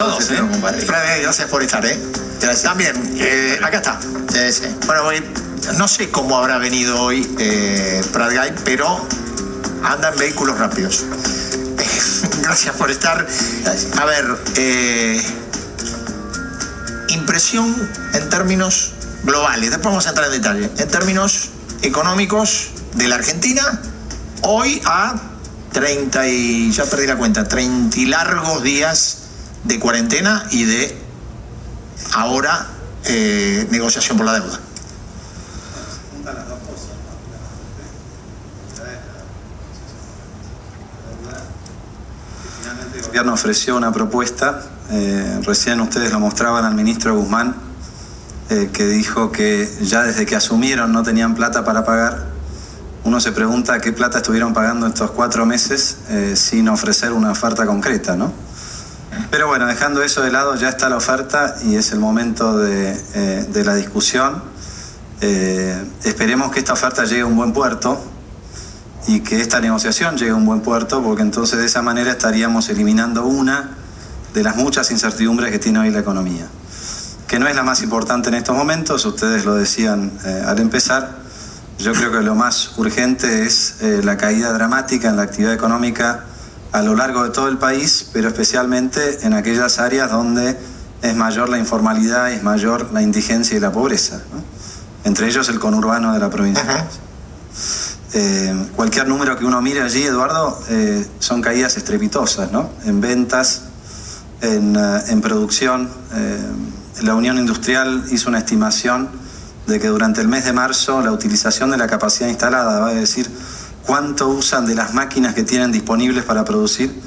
todos, gracias por estar, Gracias. También, acá está. Sí. Bueno, no sé cómo habrá venido hoy Prat-Gay, pero anda en vehículos rápidos. Gracias por estar. Gracias. A ver, impresión en términos globales, después vamos a entrar en detalle, en términos económicos de la Argentina, hoy a 30 y, ya perdí la cuenta, 30 y largos días de cuarentena y de ahora negociación por la deuda. El gobierno ofreció una propuesta, recién ustedes lo mostraban al ministro Guzmán, que dijo que ya desde que asumieron no tenían plata para pagar. Uno se pregunta qué plata estuvieron pagando estos 4 meses sin ofrecer una oferta concreta, ¿no? Pero bueno, dejando eso de lado, ya está la oferta y es el momento de la discusión. Esperemos que esta oferta llegue a un buen puerto y que esta negociación llegue a un buen puerto, porque entonces de esa manera estaríamos eliminando una de las muchas incertidumbres que tiene hoy la economía, que no es la más importante en estos momentos, ustedes lo decían al empezar. Yo creo que lo más urgente es la caída dramática en la actividad económica a lo largo de todo el país, pero especialmente en aquellas áreas donde es mayor la informalidad, es mayor la indigencia y la pobreza, ¿no? Entre ellos el conurbano de la provincia. Cualquier número que uno mire allí, Eduardo, son caídas estrepitosas, ¿no? En ventas, en producción. La Unión Industrial hizo una estimación de que durante el mes de marzo la utilización de la capacidad instalada, va a decir cuánto usan de las máquinas que tienen disponibles para producir,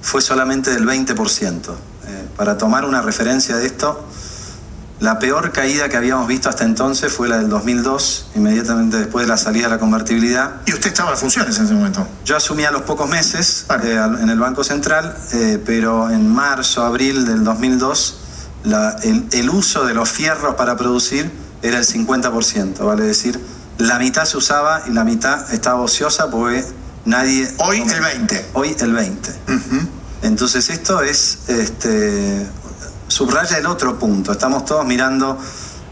fue solamente del 20%. Para tomar una referencia de esto, la peor caída que habíamos visto hasta entonces fue la del 2002, inmediatamente después de la salida de la convertibilidad. ¿Y usted estaba en funciones en ese momento? Yo asumí a los pocos meses en el Banco Central, pero en marzo, abril del 2002, el uso de los fierros para producir era el 50%, vale decir, la mitad se usaba y la mitad estaba ociosa porque nadie... Hoy el 20%. Hoy el 20%. Entonces esto es... subraya el otro punto. Estamos todos mirando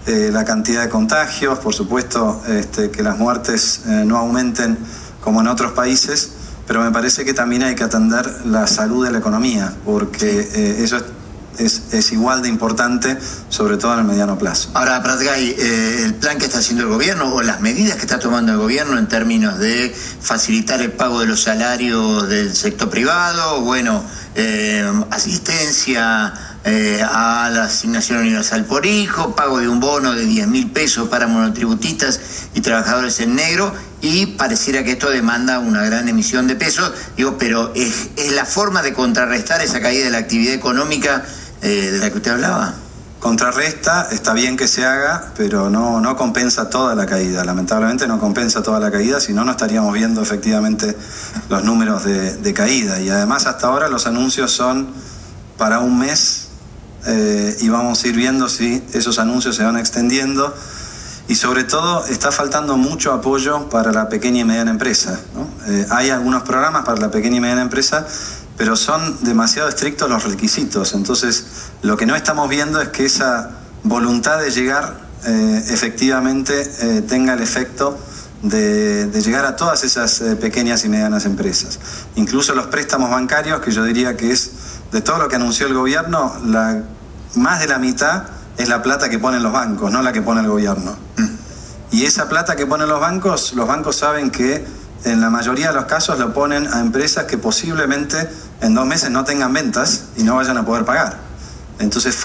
la cantidad de contagios, por supuesto que las muertes no aumenten como en otros países, pero me parece que también hay que atender la salud de la economía, porque eso es igual de importante, sobre todo en el mediano plazo. Ahora, Prat-Gay, el plan que está haciendo el gobierno o las medidas que está tomando el gobierno en términos de facilitar el pago de los salarios del sector privado, asistencia a la asignación universal por hijo, pago de un bono de 10.000 pesos para monotributistas y trabajadores en negro, y pareciera que esto demanda una gran emisión de pesos. Pero ¿es la forma de contrarrestar esa caída de la actividad económica de la que usted hablaba? Contrarresta, está bien que se haga, pero no compensa toda la caída. Lamentablemente no compensa toda la caída, si no, no estaríamos viendo efectivamente los números de caída. Y además hasta ahora los anuncios son para un mes, y vamos a ir viendo si esos anuncios se van extendiendo. Y sobre todo está faltando mucho apoyo para la pequeña y mediana empresa, ¿no? Hay algunos programas para la pequeña y mediana empresa, pero son demasiado estrictos los requisitos. Entonces, lo que no estamos viendo es que esa voluntad de llegar efectivamente tenga el efecto de llegar a todas esas pequeñas y medianas empresas. Incluso los préstamos bancarios, que yo diría que es, de todo lo que anunció el gobierno, más de la mitad es la plata que ponen los bancos, no la que pone el gobierno. Y esa plata que ponen los bancos saben que en la mayoría de los casos lo ponen a empresas que posiblemente en 2 meses no tengan ventas y no vayan a poder pagar. Entonces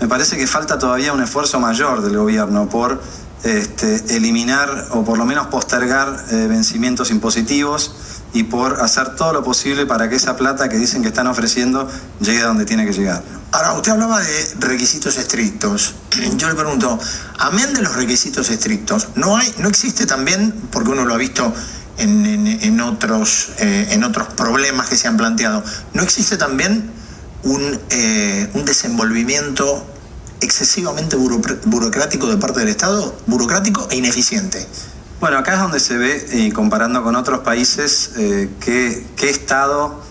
me parece que falta todavía un esfuerzo mayor del gobierno por eliminar o por lo menos postergar vencimientos impositivos y por hacer todo lo posible para que esa plata que dicen que están ofreciendo llegue a donde tiene que llegar. Ahora, usted hablaba de requisitos estrictos. Yo le pregunto, amén de los requisitos estrictos, ¿no existe también, porque uno lo ha visto en otros problemas que se han planteado, ¿no existe también un desenvolvimiento excesivamente burocrático de parte del Estado, burocrático e ineficiente? Bueno, acá es donde se ve, y comparando con otros países, qué Estado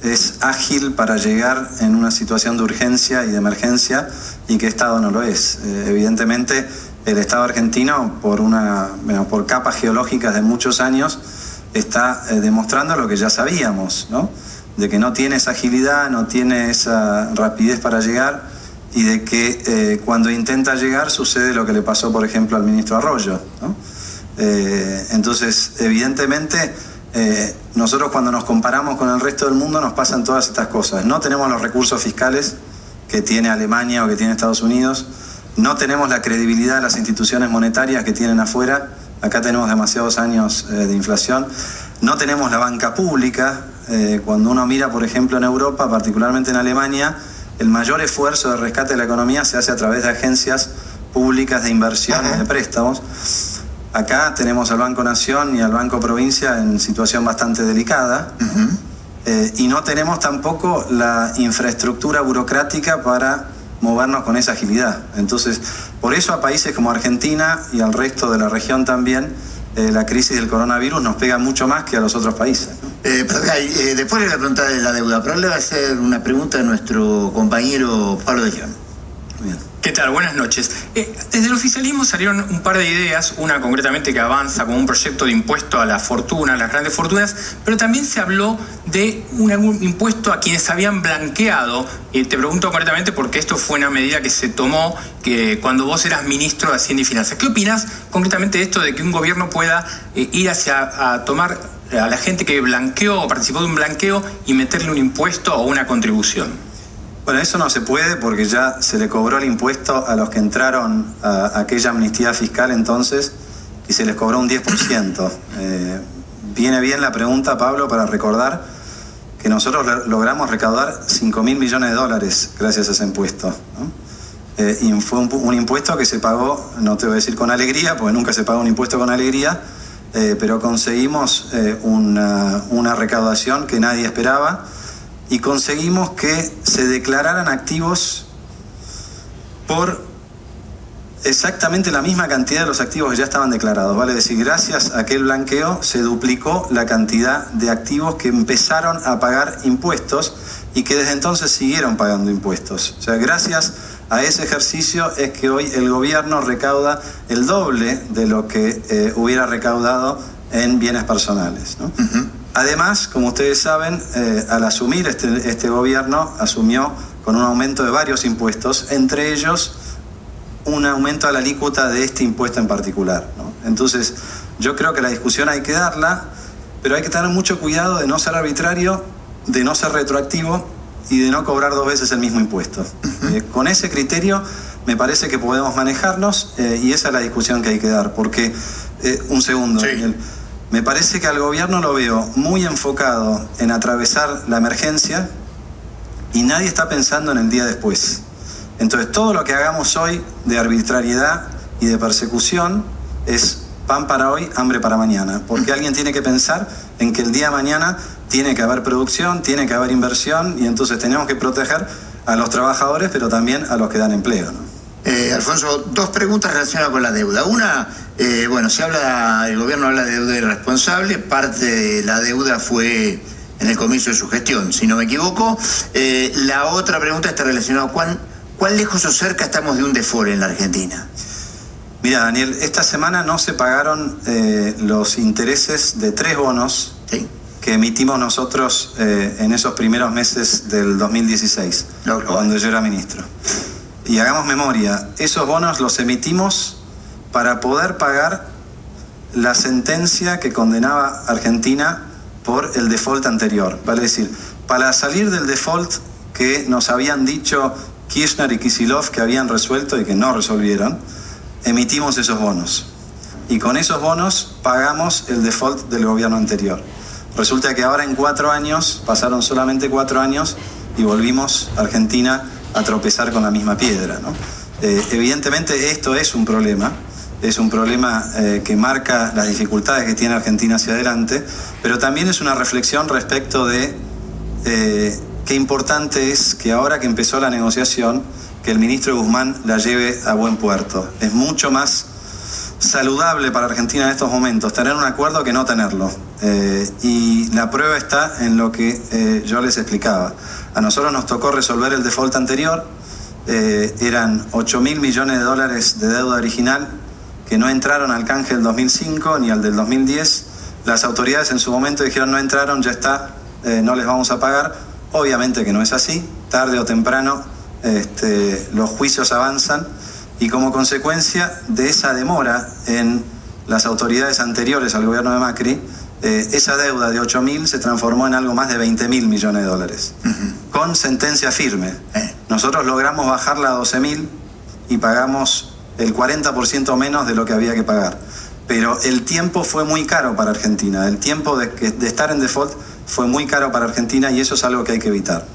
es ágil para llegar en una situación de urgencia y de emergencia, y qué Estado no lo es. Evidentemente, el Estado argentino, por capas geológicas de muchos años, está demostrando lo que ya sabíamos, ¿no? De que no tiene esa agilidad, no tiene esa rapidez para llegar, y de que cuando intenta llegar sucede lo que le pasó, por ejemplo, al ministro Arroyo, ¿no? Entonces, evidentemente, nosotros cuando nos comparamos con el resto del mundo nos pasan todas estas cosas. No tenemos los recursos fiscales que tiene Alemania o que tiene Estados Unidos, no tenemos la credibilidad de las instituciones monetarias que tienen afuera, acá tenemos demasiados años de inflación, no tenemos la banca pública. Cuando uno mira, por ejemplo, en Europa, particularmente en Alemania, el mayor esfuerzo de rescate de la economía se hace a través de agencias públicas de inversión y de préstamos. Acá tenemos al Banco Nación y al Banco Provincia en situación bastante delicada, y no tenemos tampoco la infraestructura burocrática para movernos con esa agilidad. Entonces, por eso a países como Argentina y al resto de la región también, la crisis del coronavirus nos pega mucho más que a los otros países, ¿no? Después le voy a preguntar de la deuda, pero le va a hacer una pregunta a nuestro compañero Pablo de León. Bien. ¿Qué tal? Buenas noches. Desde el oficialismo salieron un par de ideas, una concretamente que avanza con un proyecto de impuesto a la fortuna, a las grandes fortunas, pero también se habló de un impuesto a quienes habían blanqueado. Te pregunto concretamente porque esto fue una medida que se tomó cuando vos eras ministro de Hacienda y Finanzas. ¿Qué opinás concretamente de esto de que un gobierno pueda ir a tomar a la gente que blanqueó o participó de un blanqueo y meterle un impuesto o una contribución? Bueno, eso no se puede porque ya se le cobró el impuesto a los que entraron a aquella amnistía fiscal entonces, y se les cobró un 10%. Viene bien la pregunta, Pablo, para recordar que nosotros logramos recaudar $5.000 millones gracias a ese impuesto, ¿no? Y fue un impuesto que se pagó, no te voy a decir con alegría, porque nunca se paga un impuesto con alegría, pero conseguimos una recaudación que nadie esperaba, y conseguimos que se declararan activos por exactamente la misma cantidad de los activos que ya estaban declarados. Vale decir, gracias a aquel blanqueo se duplicó la cantidad de activos que empezaron a pagar impuestos y que desde entonces siguieron pagando impuestos. O sea, gracias a ese ejercicio es que hoy el gobierno recauda el doble de lo que hubiera recaudado en bienes personales, ¿no? Además, como ustedes saben, al asumir este gobierno, asumió con un aumento de varios impuestos, entre ellos un aumento a la alícuota de este impuesto en particular, ¿no? Entonces, yo creo que la discusión hay que darla, pero hay que tener mucho cuidado de no ser arbitrario, de no ser retroactivo y de no cobrar dos veces el mismo impuesto. Con ese criterio me parece que podemos manejarnos, y esa es la discusión que hay que dar, porque, un segundo, sí. Daniel, me parece que al gobierno lo veo muy enfocado en atravesar la emergencia y nadie está pensando en el día después. Entonces, todo lo que hagamos hoy de arbitrariedad y de persecución es pan para hoy, hambre para mañana. Porque alguien tiene que pensar en que el día de mañana tiene que haber producción, tiene que haber inversión, y entonces tenemos que proteger a los trabajadores, pero también a los que dan empleo, ¿no? Alfonso, dos preguntas relacionadas con la deuda. Una, el gobierno habla de deuda irresponsable, parte de la deuda fue en el comienzo de su gestión, si no me equivoco. La otra pregunta está relacionada con ¿cuán lejos o cerca estamos de un default en la Argentina? Mira, Daniel, esta semana no se pagaron los intereses de 3 bonos, ¿sí?, que emitimos nosotros en esos primeros meses del 2016, cuando yo era ministro. Y hagamos memoria, esos bonos los emitimos para poder pagar la sentencia que condenaba a Argentina por el default anterior. Vale decir, para salir del default que nos habían dicho Kirchner y Kicillof que habían resuelto y que no resolvieron, emitimos esos bonos. Y con esos bonos pagamos el default del gobierno anterior. Resulta que ahora en 4 años, pasaron solamente 4 años, y volvimos a Argentina a tropezar con la misma piedra, ¿no? Evidentemente esto es un problema que marca las dificultades que tiene Argentina hacia adelante, pero también es una reflexión respecto de qué importante es que ahora que empezó la negociación, que el ministro Guzmán la lleve a buen puerto. Es mucho más saludable para Argentina en estos momentos tener un acuerdo que no tenerlo. Y la prueba está en lo que yo les explicaba. A nosotros nos tocó resolver el default anterior. Eran 8.000 millones de dólares de deuda original que no entraron al canje del 2005 ni al del 2010. Las autoridades en su momento dijeron no entraron, ya está, no les vamos a pagar. Obviamente que no es así. Tarde o temprano los juicios avanzan y como consecuencia de esa demora en las autoridades anteriores al gobierno de Macri, esa deuda de 8.000 se transformó en algo más de 20.000 millones de dólares, con sentencia firme. Nosotros logramos bajarla a 12.000 y pagamos el 40% menos de lo que había que pagar. Pero el tiempo fue muy caro para Argentina, el tiempo de estar en default fue muy caro para Argentina y eso es algo que hay que evitar.